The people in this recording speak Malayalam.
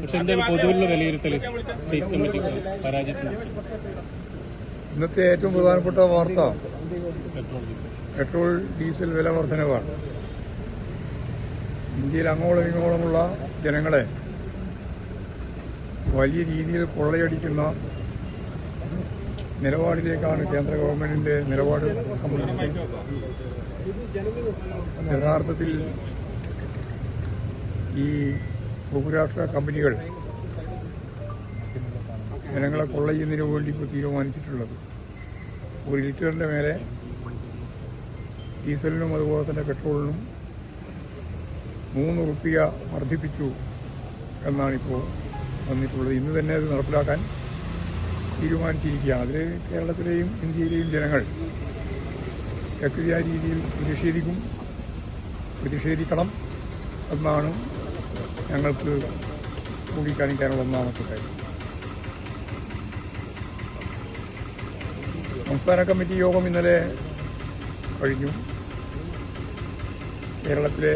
പക്ഷെ എന്താണ് പൊതുവിലുള്ള വിലയിരുത്തൽ സ്റ്റേറ്റ് കമ്മിറ്റി പരാജയത്തിന്? ഇന്നത്തെ ഏറ്റവും പ്രധാനപ്പെട്ട വാർത്ത പെട്രോൾ ഡീസൽ വില വർധനവാണ്. ഇന്ത്യയിൽ അങ്ങോളം ഇങ്ങോളമുള്ള ജനങ്ങളെ വലിയ രീതിയിൽ കൊള്ളയടിക്കുന്ന നിലപാടിലേക്കാണ് കേന്ദ്ര ഗവൺമെന്റിന്റെ നിലപാട് സംബന്ധിച്ച്. യഥാർത്ഥത്തിൽ ഈ ബഹുരാഷ്ട്ര കമ്പനികൾ ജനങ്ങളെ കൊള്ളയുന്നതിന് വേണ്ടി ഇപ്പോൾ തീരുമാനിച്ചിട്ടുള്ളത് ഒരു ലിറ്ററിന്റെ മേലെ ഡീസലിനും അതുപോലെ തന്നെ പെട്രോളിനും 3 റുപ്യ വർദ്ധിപ്പിച്ചു എന്നാണിപ്പോൾ വന്നിട്ടുള്ളത്. ഇന്ന് തന്നെ അത് നടപ്പിലാക്കാൻ തീരുമാനിച്ചിരിക്കുകയാണ്. അതിൽ കേരളത്തിലെയും ഇന്ത്യയിലെയും ജനങ്ങൾ ശക്തിയായ രീതിയിൽ പ്രതിഷേധിക്കണം എന്നാണ് ഞങ്ങൾക്ക് ചൂണ്ടിക്കാണിക്കാനുള്ള ഒന്നാമത്തെ കാര്യം. സംസ്ഥാന കമ്മിറ്റി യോഗം ഇന്നലെ കഴിഞ്ഞു. കേരളത്തിലെ